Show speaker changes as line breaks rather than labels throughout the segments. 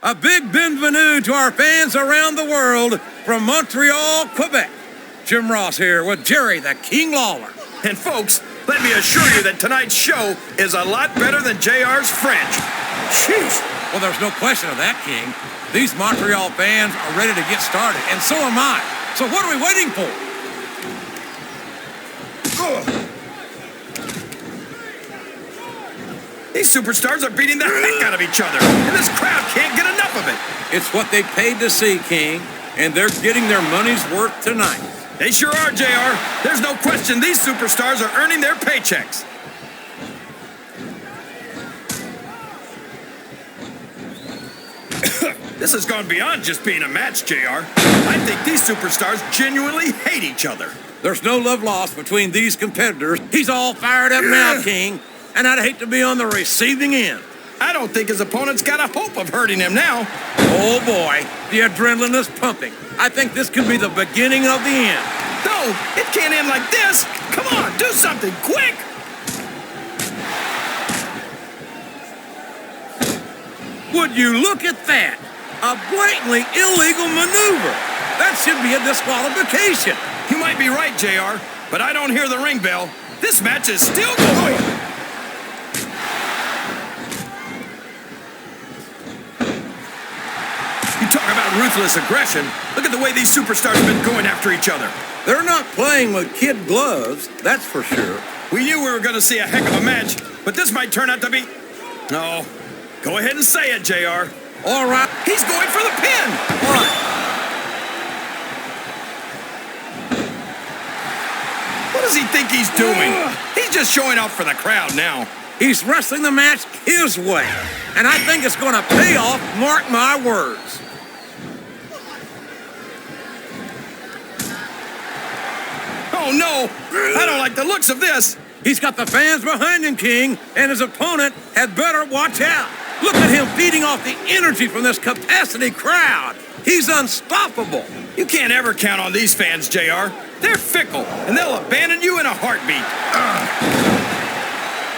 A big bienvenue to our fans around the world from Montreal, Quebec. Jim Ross here with Jerry the King Lawler.
And folks, let me assure you that tonight's show is a lot better than JR's French.
Sheesh. Well, there's no question of that, King. These Montreal fans are ready to get started, and so am I. So what are we waiting for?
These superstars are beating the heck out of each other, and this crowd can't get enough of it.
It's what they paid to see, King, and they're getting their money's worth tonight.
They sure are, JR. There's no question these superstars are earning their paychecks. This has gone beyond just being a match, JR. I think these superstars genuinely hate each other.
There's no love lost between these competitors. He's all fired up now, King, and I'd hate to be on the receiving end.
I don't think his opponent's got a hope of hurting him now.
Oh, boy, the adrenaline is pumping. I think this could be the beginning of the end.
No, it can't end like this. Come on, do something, quick!
Would you look at that? A blatantly illegal maneuver. That should be a disqualification.
You might be right, JR, but I don't hear the ring bell. This match is still going. You talk about ruthless aggression. Look at the way these superstars have been going after each other.
They're not playing with kid gloves, that's for sure.
We knew we were going to see a heck of a match, but this might turn out to be... No. Go ahead and say it, JR.
All right.
He's going for the pin.
What?
What does he think he's doing? He's just showing off for the crowd now.
He's wrestling the match his way, and I think it's going to pay off, mark my words.
Oh, no. I don't like the looks of this.
He's got the fans behind him, King, and his opponent had better watch out. Look at him feeding off the energy from this capacity crowd. He's unstoppable.
You can't ever count on these fans, JR. They're fickle, and they'll abandon you in a heartbeat.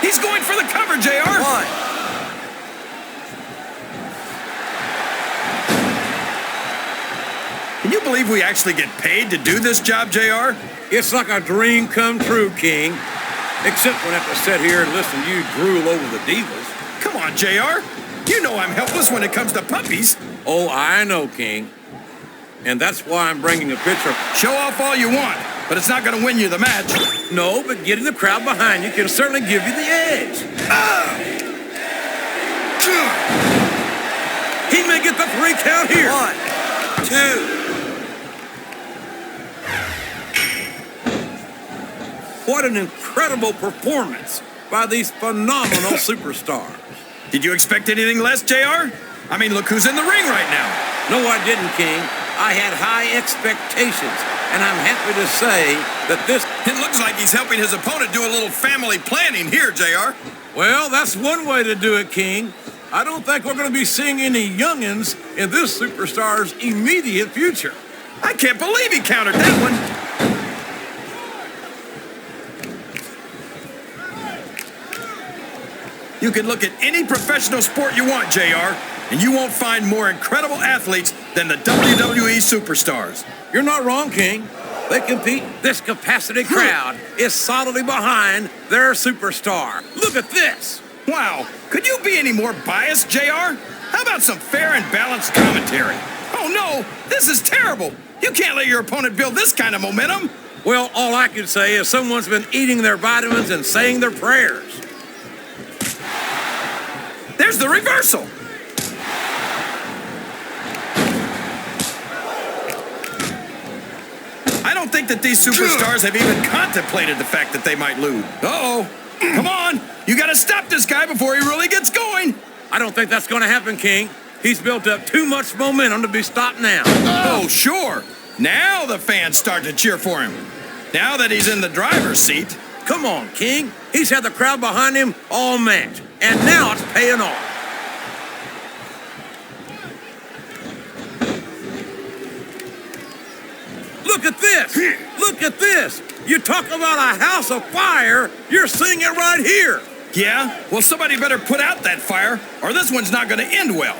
He's going for the cover, JR.
What?
Can you believe we actually get paid to do this job, JR?
It's like a dream come true, King. Except when I have to sit here and listen to you drool over the divas.
Come on, JR. You know I'm helpless when it comes to puppies.
Oh, I know, King. And that's why I'm bringing a picture.
Show off all you want, but it's not going to win you the match.
No, but getting the crowd behind you can certainly give you the edge. He may get the 3 count here.
1, 2.
What an incredible performance by these phenomenal superstars.
Did you expect anything less, JR? I mean, look who's in the ring right now.
No, I didn't, King. I had high expectations, and I'm happy to say that this...
It looks like he's helping his opponent do a little family planning here, JR.
Well, that's one way to do it, King. I don't think we're going to be seeing any youngins in this superstar's immediate future.
I can't believe he countered that one. You can look at any professional sport you want, JR, and you won't find more incredible athletes than the WWE superstars.
You're not wrong, King. They compete. This capacity crowd is solidly behind their superstar. Look at this.
Wow. Could you be any more biased, JR? How about some fair and balanced commentary? Oh, no. This is terrible. You can't let your opponent build this kind of momentum.
Well, all I can say is someone's been eating their vitamins and saying their prayers.
There's the reversal. I don't think that these superstars have even contemplated the fact that they might lose. Uh-oh. Come on. You got to stop this guy before he really gets going.
I don't think that's going to happen, King. He's built up too much momentum to be stopped now.
Oh, sure. Now the fans start to cheer for him. Now that he's in the driver's seat.
Come on, King. He's had the crowd behind him all match, and now it's paying off. Look at this. Look at this. You talk about a house of fire, you're seeing it right here.
Yeah? Well, somebody better put out that fire, or this one's not going to end well.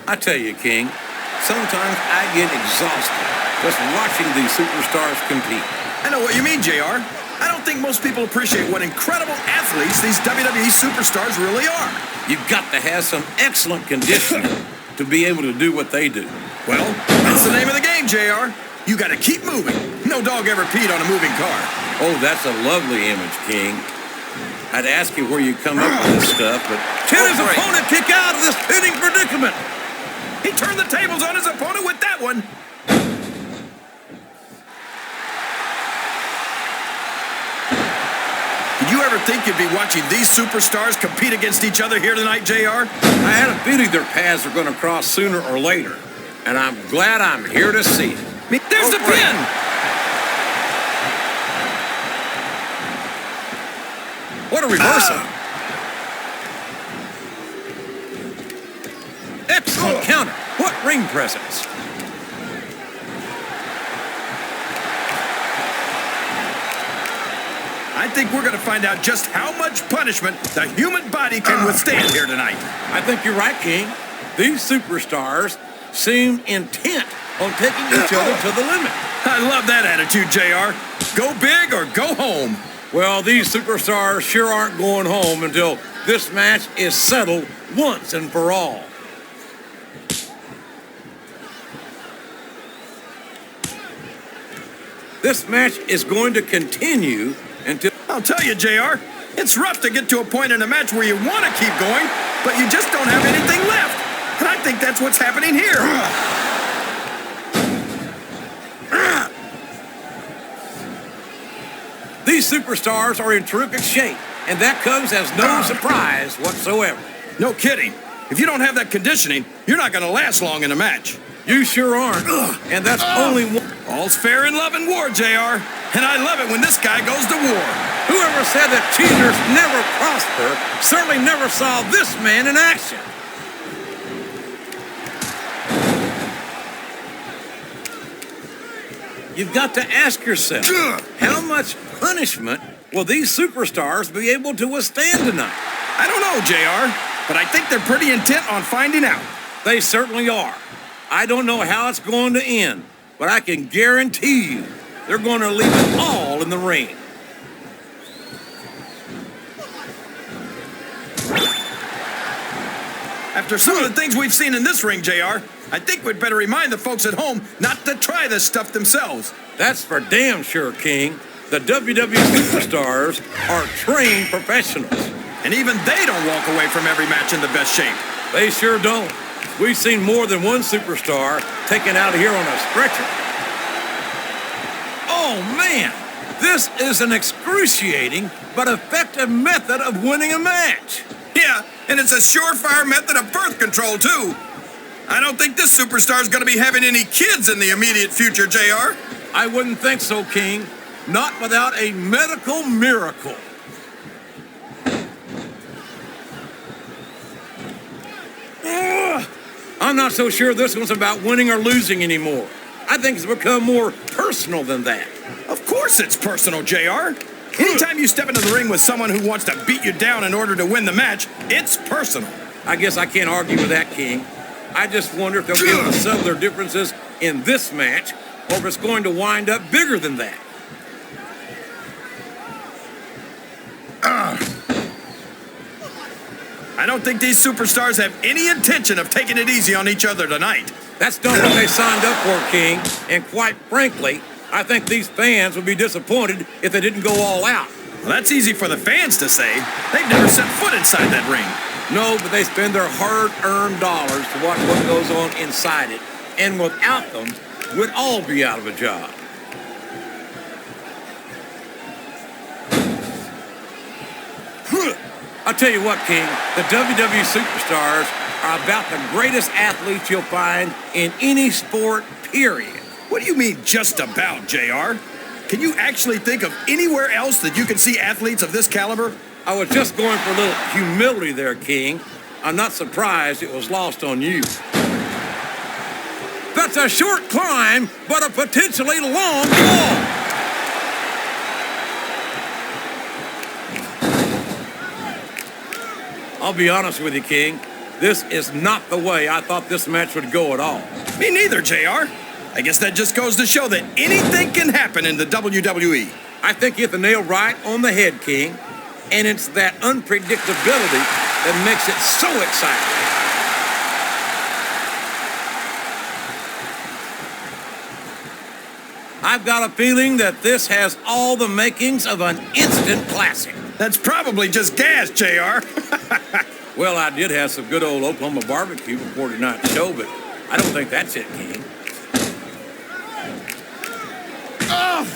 I tell you, King, sometimes I get exhausted just watching these superstars compete.
I know what you mean, JR. I don't think most people appreciate what incredible athletes these WWE superstars really are.
You've got to have some excellent conditioning to be able to do what they do.
Well, that's the name of the game, JR. You got to keep moving. No dog ever peed on a moving car.
Oh, that's a lovely image, King. I'd ask you where you come up with this stuff, but can his opponent kick out of this pinning predicament?
He turned the tables on his opponent with that one. Did you ever think you'd be watching these superstars compete against each other here tonight, JR?
I had a feeling their paths are going to cross sooner or later, and I'm glad I'm here to see it.
There's the pin!
What a reversal. Excellent counter. What ring presence.
I think we're going to find out just how much punishment the human body can withstand here tonight.
I think you're right, King. These superstars seem intent on taking each other to the limit.
I love that attitude, JR. Go big or go home.
Well, these superstars sure aren't going home until this match is settled once and for all. This match is going to continue until...
I'll tell you, JR, it's rough to get to a point in a match where you want to keep going, but you just don't have anything left. And I think that's what's happening here.
These superstars are in terrific shape, and that comes as no surprise whatsoever.
No kidding. If you don't have that conditioning, you're not going to last long in a match.
You sure aren't. And that's only one.
All's fair in love and war, JR. And I love it when this guy goes to war.
Whoever said that cheaters never prosper certainly never saw this man in action. You've got to ask yourself, how much punishment will these superstars be able to withstand tonight?
I don't know, JR, but I think they're pretty intent on finding out.
They certainly are. I don't know how it's going to end, but I can guarantee you they're going to leave it all in the ring.
After some of the things we've seen in this ring, JR, I think we'd better remind the folks at home not to try this stuff themselves.
That's for damn sure, King. The WWE superstars are trained professionals.
And even they don't walk away from every match in the best shape.
They sure don't. We've seen more than one superstar taken out of here on a stretcher. Oh, man. This is an excruciating but effective method of winning a match.
Yeah, and it's a surefire method of birth control, too. I don't think this superstar's going to be having any kids in the immediate future, JR.
I wouldn't think so, King. Not without a medical miracle. I'm not so sure this one's about winning or losing anymore. I think it's become more personal than that.
Of course it's personal, JR. Anytime you step into the ring with someone who wants to beat you down in order to win the match, it's personal.
I guess I can't argue with that, King. I just wonder if they'll be able to settle their differences in this match, or if it's going to wind up bigger than that.
I don't think these superstars have any intention of taking it easy on each other tonight.
That's not what they signed up for, King. And quite frankly, I think these fans would be disappointed if they didn't go all out.
Well, that's easy for the fans to say. They've never set foot inside that ring.
No, but they spend their hard-earned dollars to watch what goes on inside it. And without them, we'd all be out of a job. I'll tell you what, King, the WWE superstars are about the greatest athletes you'll find in any sport, period.
What do you mean, just about, JR? Can you actually think of anywhere else that you can see athletes of this caliber?
I was just going for a little humility there, King. I'm not surprised it was lost on you. That's a short climb, but a potentially long fall. I'll be honest with you, King. This is not the way I thought this match would go at all.
Me neither, JR. I guess that just goes to show that anything can happen in the WWE.
I think you hit the nail right on the head, King. And it's that unpredictability that makes it so exciting. I've got a feeling that this has all the makings of an instant classic.
That's probably just gas, JR.
Well, I did have some good old Oklahoma barbecue before tonight's show, but I don't think that's it, King.
Oh!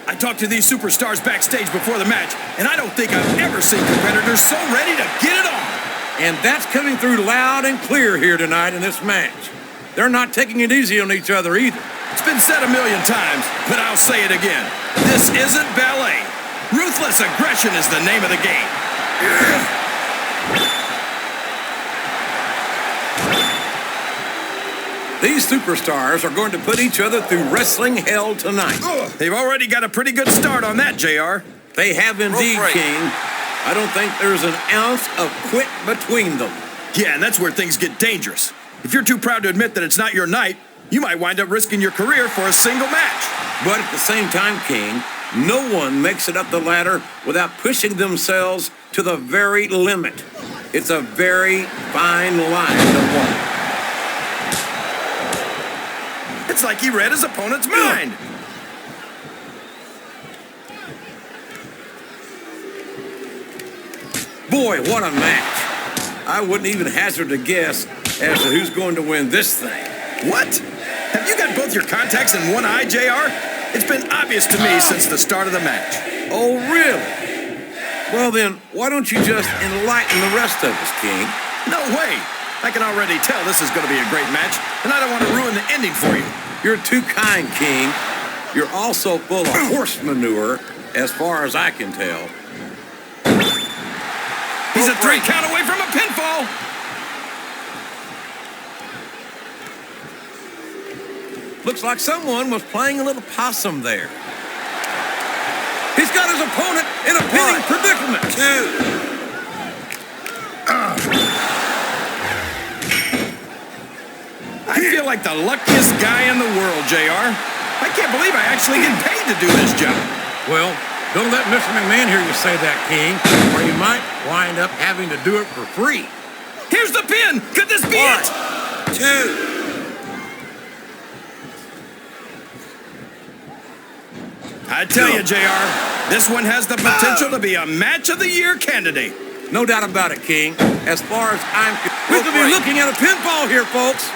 I talked to these superstars backstage before the match, and I don't think I've ever seen competitors so ready to get it on.
And that's coming through loud and clear here tonight in this match. They're not taking it easy on each other either.
It's been said a million times, but I'll say it again. This isn't ballet. Ruthless aggression is the name of the game.
These superstars are going to put each other through wrestling hell tonight.
They've already got a pretty good start on that, JR.
They have indeed, King. I don't think there's an ounce of quit between them.
Yeah, and that's where things get dangerous. If you're too proud to admit that it's not your night, you might wind up risking your career for a single match.
But at the same time, King, no one makes it up the ladder without pushing themselves to the very limit. It's a very fine line to walk.
It's like he read his opponent's mind.
Boy, what a match. I wouldn't even hazard a guess as to who's going to win this thing.
What? Have you got both your contacts in one eye, JR? It's been obvious to me since the start of the match.
Oh, really? Well, then, why don't you just enlighten the rest of us, King?
No way. I can already tell this is going to be a great match, and I don't want to ruin the ending for you.
You're too kind, King. You're also full of horse manure, as far as I can tell.
He's a 3 count away from a pinfall.
Looks like someone was playing a little possum there. He's got his opponent in a pinning predicament.
2.
I feel like the luckiest guy in the world, JR. I can't believe I actually get paid to do this job.
Well, don't let Mr. McMahon hear you say that, King, or you might wind up having to do it for free.
Here's the pin. Could this be it?
2.
I tell you, JR, this one has the potential to be a match of the year candidate.
No doubt about it, King. As far as I'm concerned, we could be looking at a pinfall here, folks.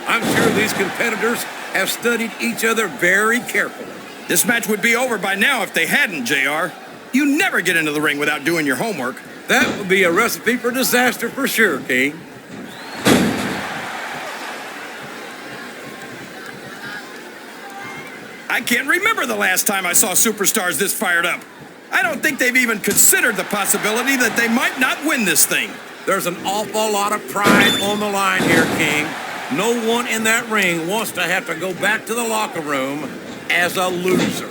I'm sure these competitors have studied each other very carefully.
This match would be over by now if they hadn't, JR. You never get into the ring without doing your homework.
That would be a recipe for disaster for sure, King.
I can't remember the last time I saw superstars this fired up. I don't think they've even considered the possibility that they might not win this thing.
There's an awful lot of pride on the line here, King. No one in that ring wants to have to go back to the locker room as a loser.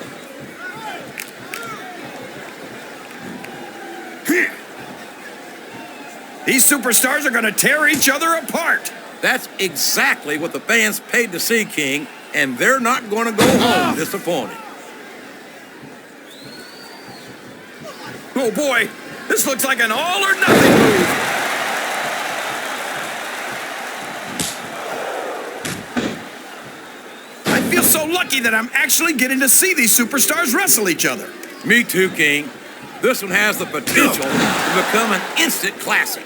These superstars are going to tear each other apart.
That's exactly what the fans paid to see, King, and they're not going to go home disappointed.
Oh boy, this looks like an all or nothing move. I feel so lucky that I'm actually getting to see these superstars wrestle each other.
Me too, King. This one has the potential to become an instant classic.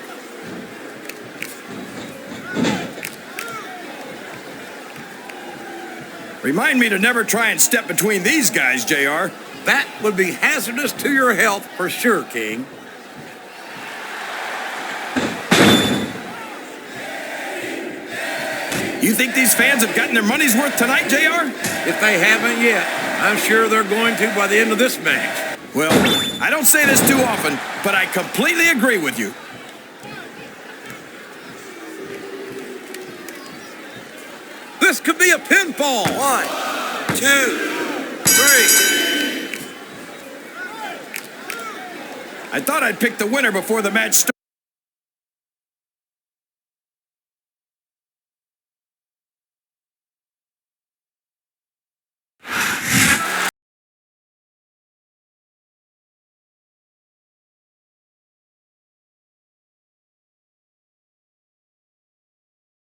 Remind me to never try and step between these guys, JR.
That would be hazardous to your health for sure, King.
You think these fans have gotten their money's worth tonight, JR?
If they haven't yet, I'm sure they're going to by the end of this match.
Well, I don't say this too often, but I completely agree with you.
This could be a pinfall.
1, 2. 3.
I thought I'd pick the winner before the match started.